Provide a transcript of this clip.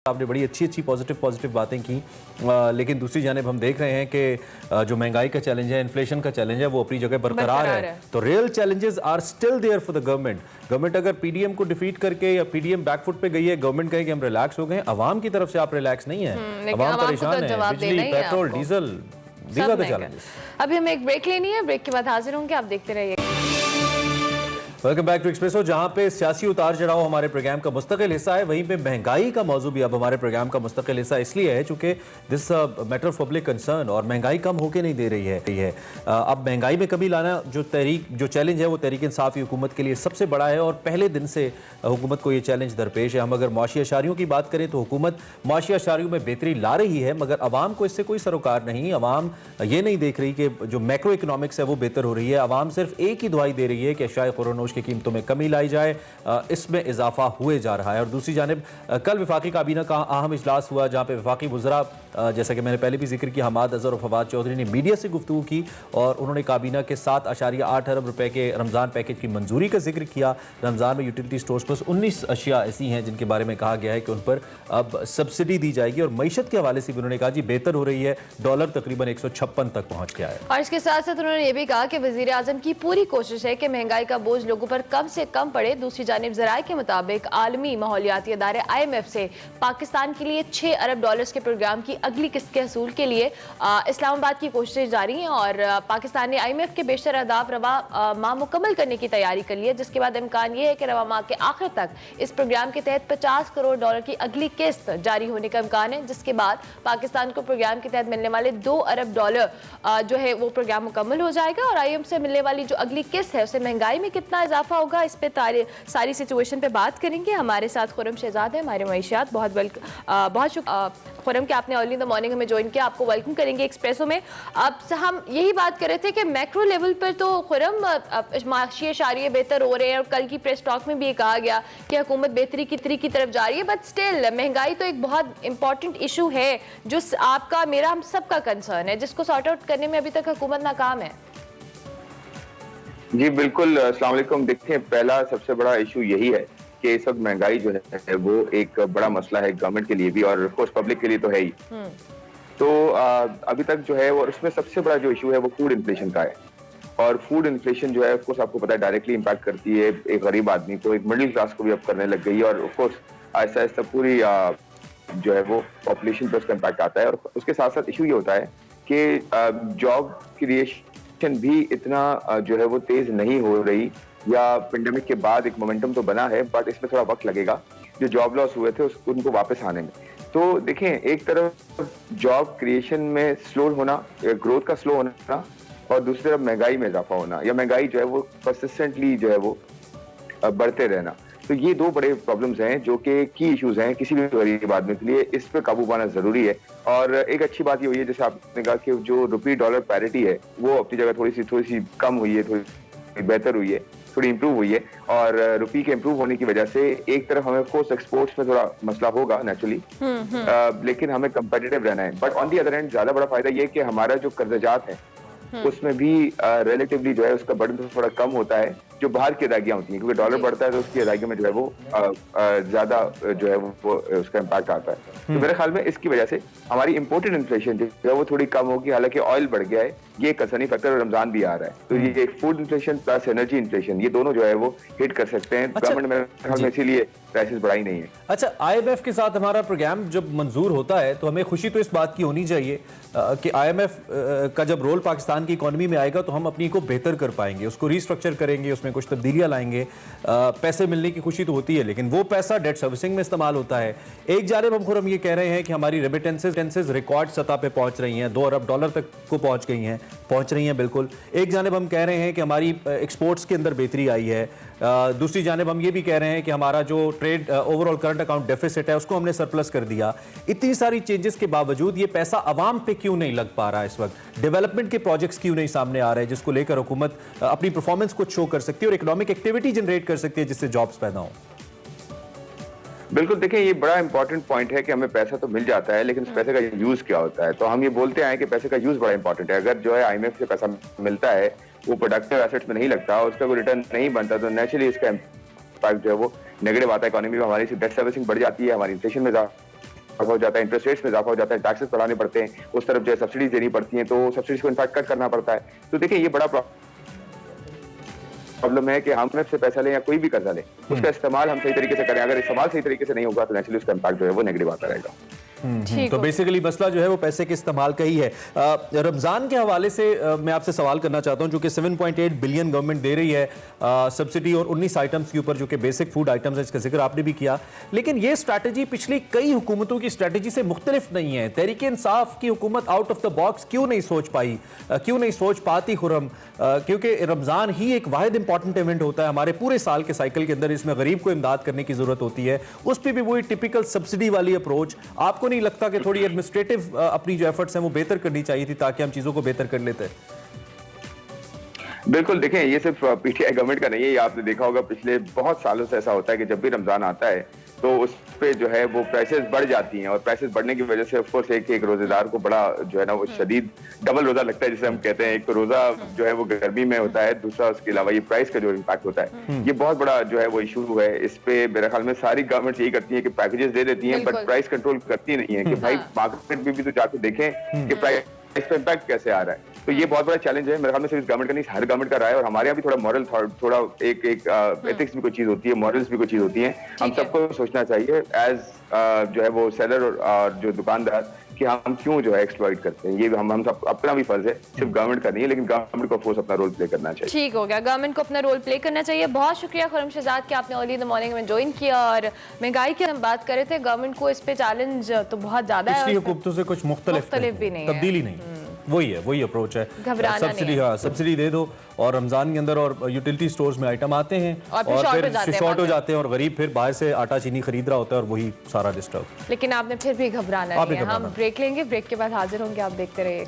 आपने बड़ी अच्छी पॉजिटिव बातें की, लेकिन दूसरी जानिब हम देख रहे हैं कि जो महंगाई का चैलेंज है, इन्फ्लेशन का चैलेंज है, वो अपनी जगह बरकरार है। तो real challenges are still there for the government अगर पीडीएम को डिफीट करके या पीडीएम बैकफुट पे गई है, गवर्नमेंट कहे कि हम रिलैक्स हो गए, अवाम की तरफ से आप रिलैक्स नहीं है, अवाम परेशान है, बिजली, petrol, diesel, these are the challenges. अभी हमें एक ब्रेक लेनी है, ब्रेक के बाद हाजिर होंगे, आप देखते रहिए। Welcome back to Expresso. जहां पे सियासी उतार चढ़ाव हमारे प्रोग्राम का मुस्तकिल हिस्सा है, वहीं पे महंगाई का मौजू भी अब हमारे प्रोग्राम का मुस्तकिल हिस्सा इसलिए है चूंकि this matter of public concern, और महंगाई कम होके नहीं दे रही है। अब महंगाई में कमी लाना जो चैलेंज है वो तहरीक इंसाफी हुकूमत के लिए सबसे बड़ा है, और पहले दिन से हुकूमत को ये चैलेंज दरपेश है। हम अगर मुआशी अशारियों की बात करें तो हुकूमत मुआशी अशारियों में बेहतरी ला रही है, मगर आवाम को इससे कोई सरोकार नहीं। आवाम ये नहीं देख रही कि जो मैक्रो इकोनॉमिक्स है वो बेहतर हो रही है। आवाम सिर्फ एक ही दुआई दे रही है कि अशाए खुर्रनोश की कीमतों में कमी लाई जाए, इसमें इजाफा हुए जा रहा है। और दूसरी जानिब कल वफाकी काबीना का अहम इजलास हुआ, जहाँ पे वफाकी वज़रा, जैसा कि मैंने पहले भी जिक्र किया, हमाद अजहर और फवाद चौधरी ने मीडिया से गुफ्तगू की और उन्होंने काबीना के 7.8 अरब रुपए के रमज़ान पैकेज की मंजूरी का जिक्र किया। रमज़ान में यूटिलिटी स्टोर्स पर 19 अशिया ऐसी हैं जिनके बारे में कहा गया है कि उन पर अब सब्सिडी दी जाएगी, और मईशत के हवाले से भी उन्होंने कहा जी बेहतर हो रही है, डॉलर तकरीबन 156 तक पहुँच गया है। और इसके साथ साथ उन्होंने ये भी कहा कि वज़ीर आज़म की पूरी कोशिश है कि महंगाई का बोझ लोगों पर कम से कम पड़े। दूसरी जानिब ज़राए के मुताबिक आलमी माहौलियाती अदारे IMF से पाकिस्तान के लिए 6 अरब डॉलर्स के प्रोग्राम की अगली किस्त के हसूल के लिए इस्लामाबाद की कोशिशें जारी हैं, और पाकिस्तान ने IMF के बेशतर अहदाफ रवा माह मुकम्मल करने की तैयारी कर ली है, जिसके बाद इम्कान ये है कि रवा माह के आखिर तक इस प्रोग्राम के तहत 50 करोड़ डॉलर की अगली किस्त जारी होने का इम्कान है, जिसके बाद पाकिस्तान को प्रोग्राम के तहत मिलने वाले 2 अरब डॉलर जो है वो प्रोग्राम मुकम्मल हो जाएगा। और IMF से मिलने वाली जो अगली किस्त है उससे महंगाई में कितना इजाफा होगा, इस पे सारी सिचुएशन पे बात करेंगे। हमारे साथ खुरम शहजाद है, हमारे मईशियात। बहुत शुक्रिया खुरम कि आपने अर्ली इन द मॉर्निंग हमें ज्वाइन किया। आपको वेलकम करेंगे एक्सप्रेसो में। अब हम यही बात कर रहे थे कि मैक्रो लेवल पर तो खुरम माशी इशारे बेहतर हो रहे हैं, और कल की प्रेस टॉक में भी ये कहा गया कि हुकूमत बेहतरी की तरफ जा रही है, बट स्टिल महंगाई तो एक बहुत इंपॉर्टेंट इशू है जो आपका, मेरा, हम सबका कंसर्न है, जिसको सॉर्ट आउट करने में अभी तक हुकूमत नाकाम है। जी बिल्कुल, अस्सलाम वालेकुम। देखिए, पहला सबसे बड़ा इशू यही है कि इस वक्त महंगाई जो है वो एक बड़ा मसला है गवर्नमेंट के लिए भी, और ऑफ कोर्स पब्लिक के लिए तो है ही। तो अभी तक जो है वो उसमें सबसे बड़ा जो इशू है वो फूड इन्फ्लेशन का है, और फूड इन्फ्लेशन जो है ऑफ कोर्स आपको पता है डायरेक्टली इम्पैक्ट करती है एक गरीब आदमी को, एक मिडिल क्लास को भी अब करने लग गई है, और ऑफ कोर्स आहिस्ता आहिस्ता पूरी जो है वो पॉपुलेशन पर उसका इम्पैक्ट आता है। और उसके साथ साथ इशू ये होता है कि जॉब क्रिएशन भी इतना जो है वो तेज नहीं हो रही, या पेंडेमिक के बाद एक मोमेंटम तो बना है, बट इसमें थोड़ा वक्त लगेगा जो जॉब लॉस हुए थे उनको वापस आने में। तो देखें, एक तरफ जॉब क्रिएशन में स्लो होना, ग्रोथ का स्लो होना, और दूसरी तरफ महंगाई में इजाफा होना, या महंगाई जो है वो परसिस्टेंटली जो है वो बढ़ते रहना। तो ये दो बड़े प्रॉब्लम्स हैं जो कि की इश्यूज हैं किसी भी गरीब आदमी के लिए। इस पे काबू पाना जरूरी है। और एक अच्छी बात ये हुई है, जैसे आपने कहा कि जो रुपी डॉलर पैरिटी है वो अपनी जगह थोड़ी सी कम हुई है, थोड़ी बेहतर हुई है, थोड़ी इंप्रूव हुई है। और रुपी के इंप्रूव होने की वजह से एक तरफ हमें कोर्स एक्सपोर्ट्स में थोड़ा मसला होगा नेचुरली, लेकिन हमें कंपेटिटिव रहना है। But on the other hand ज्यादा बड़ा फायदा ये कि हमारा जो कर्जजात है उसमें भी रिलेटिवली जो है उसका बर्डन तो थोड़ा कम होता है जो बाहर की अदायगियां होती हैं, क्योंकि डॉलर बढ़ता है तो उसकी अदायगियों में जो है वो ज्यादा जो है वो उसका इम्पैक्ट आता है। तो मेरे ख्याल में इसकी वजह से हमारी इम्पोर्टेड इन्फ्लेशन जो है वो थोड़ी कम होगी। हालांकि ऑयल बढ़ गया है, ये कंसर्निंग फैक्टर, रमजान भी आ रहा है, तो ये एक food inflation plus energy inflation, ये दोनों जो है वो हिट कर सकते हैं। गवर्नमेंट मेरे ख्याल में इसीलिए प्राइसेस बढ़ाई नहीं है। अच्छा, IMF के साथ हमारा प्रोग्राम जब मंजूर होता है तो हमें खुशी तो इस बात की होनी चाहिए कि IMF का जब रोल पाकिस्तान की इकोनॉमी में आएगा तो हम अपनी को बेहतर कर पाएंगे, उसको रिस्ट्रक्चर करेंगे, उसमें कुछ तब्दीलियां लाएंगे। पैसे मिलने की खुशी तो होती है, लेकिन वो पैसा डेट सर्विसिंग में इस्तेमाल होता है। एक जानिब हम ये कह रहे हैं कि हमारी रेमिटेंसेज रिकॉर्ड सतह पे पहुंच रही हैं, 2 अरब डॉलर तक को पहुंच रही हैं बिल्कुल। एक जानिब हम कह रहे हैं कि हमारी एक्सपोर्ट्स के अंदर बेहतरी आई है। दूसरी जानिब हम ये भी कह रहे हैं कि हमारा जो trade overall current account deficit है उसको हमने सरप्लस कर दिया। इतनी सारी चेंजेस के बावजूद ये पैसा अवाम पे क्यों नहीं लग पा रहा है? इस वक्त डेवलपमेंट के प्रोजेक्ट्स क्यों नहीं सामने आ रहे हैं जिसको लेकर हुकूमत अपनी परफॉर्मेंस को शो कर सकती है और इकोनॉमिक एक्टिविटी जनरेट कर सकती है जिससे जॉब्स पैदा हो? बिल्कुल, देखें, ये बड़ा इंपॉर्टेंट पॉइंट है कि हमें पैसा तो मिल जाता है, लेकिन उस पैसे का यूज क्या होता है। तो हम ये बोलते हैं कि पैसे का यूज बड़ा इंपॉर्टेंट है। अगर जो है IMF से पैसा मिलता है वो प्रोडक्टिव एसेट्स में नहीं लगता, उसका कोई रिटर्न नहीं बनता, तो नेचुरली इसका इम्पैक्ट जो है वो नेगेटिव आता है इकोनॉमी में। हमारी डेट सर्विसिंग बढ़ जाती है, हमारी इन्फ्लेशन में इजाफा हो जाता है, इंटरेस्ट रेट्स में इजाफा हो जाता है, टैक्सेस बढ़ाने पड़ते हैं, उस तरफ जो है सब्सिडीज देनी पड़ती हैं, तो सब्सिडीज को इनफैक्ट कट करना पड़ता है। तो देखिए ये बड़ा प्रॉब्लम है कि हम से पैसा लें या कोई भी कर्जा लें, उसका इस्तेमाल हम सही तरीके से करें। अगर इस्तेमाल सही तरीके से नहीं होगा तो नेचुरली उसका इम्पैक्ट जो है वो नेगेटिव आता रहेगा। तो बेसिकली मसला जो है वो पैसे के इस्तेमाल का ही है। रमज़ान के हवाले से मैं आपसे सवाल करना चाहता हूं, जो कि 7.8 बिलियन गवर्नमेंट दे रही है सब्सिडी, और 19 आइटम्स के ऊपर जो कि बेसिक फूड आइटम्स है, इसका जिक्र आपने भी किया। लेकिन ये स्ट्रैटेजी पिछली कई हुकूमतों की स्ट्रैटेजी से मुख्तलिफ नहीं है। तहरीक इंसाफ की हुकूमत आउट ऑफ द बॉक्स क्यों नहीं सोच पाई, क्यों नहीं सोच पाती खुर्रम? क्योंकि रमज़ान ही एक वाहिद इंपॉर्टेंट इवेंट होता है हमारे पूरे साल के साइकिल के अंदर, इसमें गरीब को इमदाद करने की जरूरत होती है, उस पर भी वही टिपिकल सब्सिडी वाली अप्रोच। आपको नहीं लगता कि थोड़ी एडमिनिस्ट्रेटिव अपनी जो एफर्ट्स हैं वो बेहतर करनी चाहिए थी ताकि हम चीजों को बेहतर कर लेते? बिल्कुल, देखें ये सिर्फ पीटीआई गवर्नमेंट का नहीं है, ये आपने देखा होगा पिछले बहुत सालों से ऐसा होता है कि जब भी रमजान आता है तो उस पे जो है वो प्राइसेस बढ़ जाती हैं, और प्राइसेस बढ़ने की वजह से ऑफ कोर्स एक रोजेदार को बड़ा जो है ना वो शदीद डबल रोजा लगता है, जिसे हम कहते हैं। एक तो रोजा जो है वो गर्मी में होता है, दूसरा उसके अलावा ये प्राइस का जो इम्पैक्ट होता है, ये बहुत बड़ा जो है वो इशू है। इस पे मेरे ख्याल में सारी गवर्नमेंट यही करती है कि पैकेजेस दे देती हैं, बट प्राइस कंट्रोल करती नहीं है कि भाई मार्केट में भी तो जाके देखें कि प्राइस पे इम्पैक्ट कैसे आ रहा है। तो ये बहुत बड़ा चैलेंज है मेरे ख्याल में, सिर्फ गवर्नमेंट का नहीं, हर गवर्नमेंट का रहा है। और हमारे यहाँ भी थोड़ा मॉरल थोड़ा एक एथिक्स भी कोई चीज होती है, मॉरल्स भी कोई चीज होती है। हम सबको सोचना चाहिए एज जो है वो सेलर और जो दुकानदार कि हम क्यों जो है एक्सप्लॉइट करते हैं। ये हम सब अपना भी फर्ज है, सिर्फ गवर्नमेंट का नहीं है, लेकिन गवर्नमेंट को फोर्स अपना रोल प्ले करना चाहिए। ठीक हो गया, गवर्नमेंट को अपना रोल प्ले करना चाहिए। बहुत शुक्रिया खुर्रम शहजाद कि आपने अर्ली इन द मॉर्निंग में ज्वाइन किया। और महंगाई की हम बात कर रहे थे, गवर्नमेंट को इस पे चैलेंज तो बहुत ज्यादा है, हुकूमतों से कुछ मुख्तलिफ भी नहीं, तब्दीली नहीं, वही अप्रोच है। सब्सिडी, हाँ सब्सिडी दे दो, और रमजान के अंदर और यूटिलिटी स्टोर्स में आइटम आते हैं और फिर शॉर्ट हो जाते हैं, और गरीब फिर बाहर से आटा चीनी खरीद रहा होता है, और वही सारा डिस्टर्ब। लेकिन आपने फिर भी घबराना नहीं है। हम ब्रेक लेंगे, ब्रेक के बाद हाजिर होंगे, आप देखते रहिए।